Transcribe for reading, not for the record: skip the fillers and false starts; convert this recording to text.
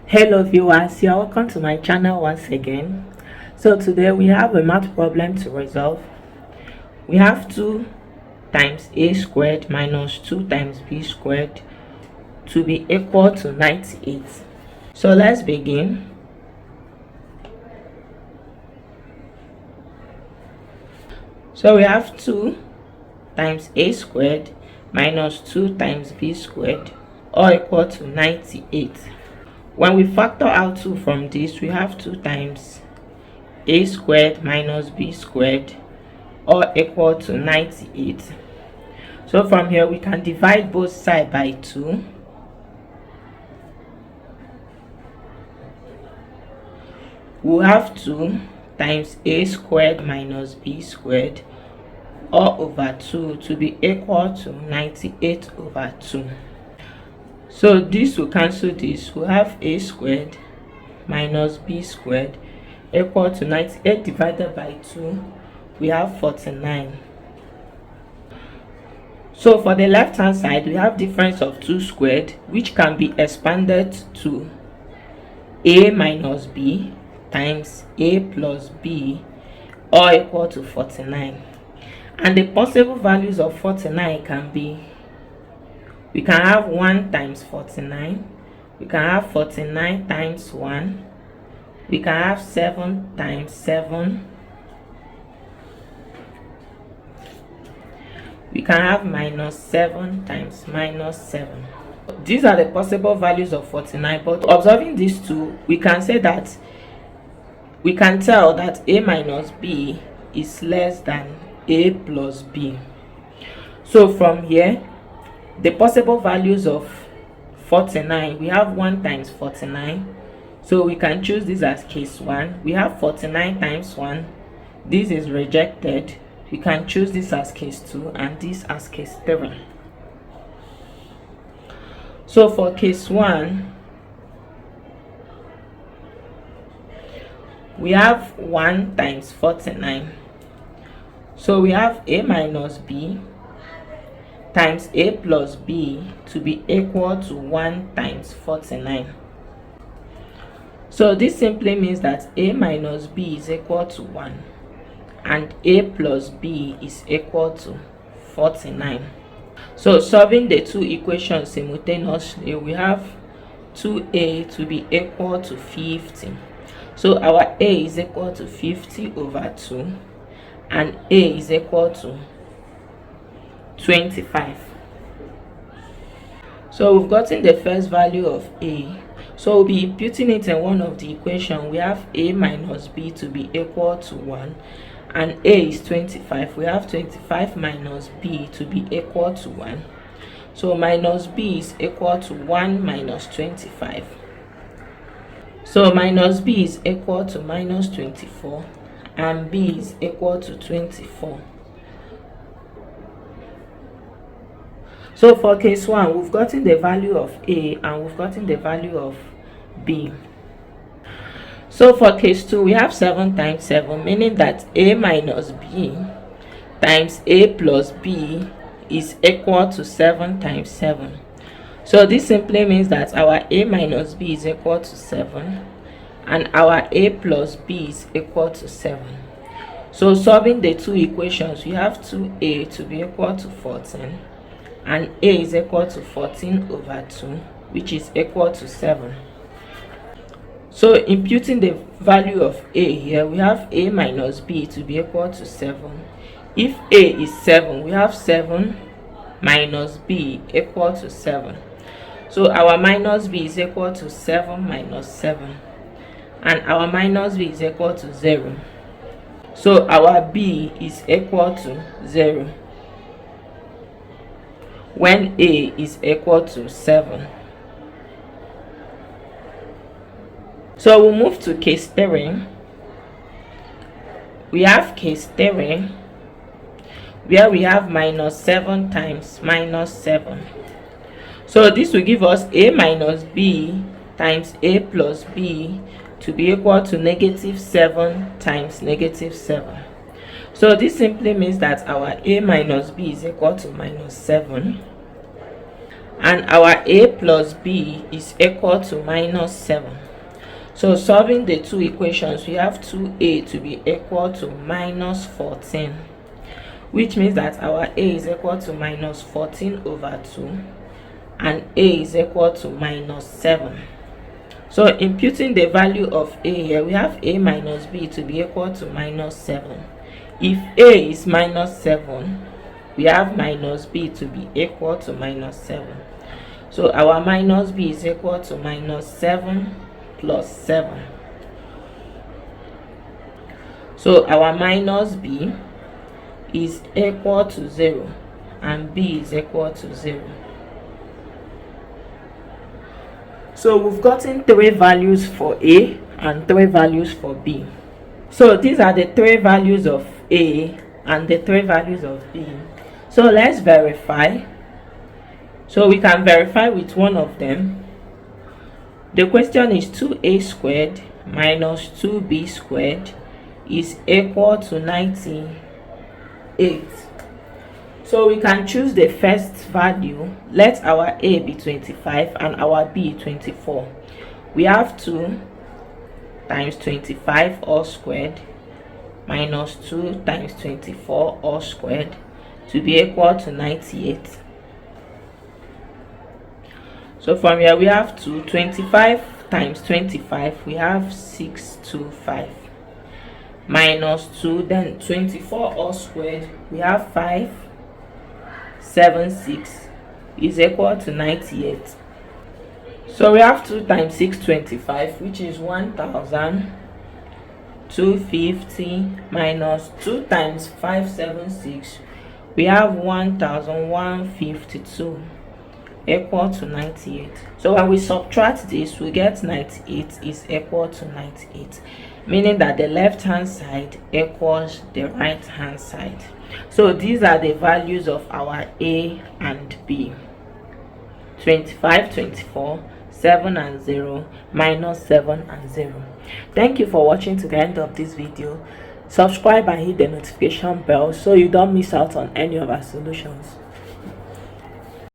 Hello viewers, you are welcome to my channel once again. So today we have a math problem to resolve. We have 2 times a squared minus 2 times b squared to be equal to 98. So let's begin. So we have 2 times a squared minus 2 times b squared all equal to 98. When we factor out 2 from this, we have 2 times a squared minus b squared all equal to 98. So from here we can divide both sides by 2. We have 2 times a squared minus b squared all over 2 to be equal to 98 over 2. So this will cancel this. We have a squared minus b squared equal to 98 divided by 2. We have 49. So for the left hand side, we have difference of 2 squared, which can be expanded to a minus b times a plus b all equal to 49. And the possible values of 49 can be, we can have 1 times 49, we can have 49 times 1, we can have 7 times 7, we can have minus 7 times minus 7. These are the possible values of 49, but observing these two, we can say that we can tell that a minus b is less than a plus b. So from here, the possible values of 49, we have 1 times 49, so we can choose this as case 1. We have 49 times 1, this is rejected. We can choose this as case 2 and this as case 3. So for case 1, we have 1 times 49, so we have a minus b times a plus b to be equal to 1 times 49. So this simply means that a minus b is equal to 1 and a plus b is equal to 49. So solving the two equations simultaneously, we have 2a to be equal to 50. So our a is equal to 50 over 2 and a is equal to 25. So we've gotten the first value of a, so we'll be imputing it in one of the equation. We have a minus b to be equal to 1 and a is 25. We have 25 minus b to be equal to 1, so minus b is equal to 1 minus 25. So minus b is equal to minus 24 and b is equal to 24. So for case 1, we've gotten the value of a and we've gotten the value of b. So for case 2, we have 7 times 7, meaning that a minus b times a plus b is equal to 7 times 7. So this simply means that our a minus b is equal to 7 and our a plus b is equal to 7. So solving the two equations, we have 2a to be equal to 14 and a is equal to 14 over 2, which is equal to 7. So imputing the value of a here, we have a minus b to be equal to 7. If a is 7, we have 7 minus b equal to 7. So our minus b is equal to 7 minus 7 and our minus b is equal to 0. So our b is equal to 0 when a is equal to 7. So we'll move to case 3. We have case 3 where we have minus 7 times minus 7. So this will give us a minus b times a plus b to be equal to negative 7 times negative 7. So this simply means that our a minus b is equal to minus 7 and our a plus b is equal to minus 7. So solving the two equations, we have 2a to be equal to minus 14, which means that our a is equal to minus 14 over 2 and a is equal to minus 7. So imputing the value of a here, we have a minus b to be equal to minus 7. If a is minus 7, we have minus b to be equal to minus 7. So our minus b is equal to minus 7 plus 7. So our minus b is equal to 0 and b is equal to 0. So we've gotten 3 values for a and 3 values for b. So these are the 3 values of a and the 3 values of b. So let's verify. So we can verify with one of them. The question is 2a squared minus 2b squared is equal to 98. So we can choose the first value. Let our a be 25 and our b 24. We have 2 times 25 all squared minus 2 times 24 all squared to be equal to 98. So from here we have 25 times 25, we have 625 minus 2, then 24 all squared, we have 576 is equal to 98. So we have 2 times 625, which is 1250 minus 2 times 576, we have 1152 equal to 98. So when we subtract this, we get 98 is equal to 98, meaning that the left hand side equals the right hand side. So these are the values of our a and b: 25, 24, 7 and 0, minus 7 and 0. Thank you for watching to the end of this video. Subscribe and hit the notification bell so you don't miss out on any of our solutions.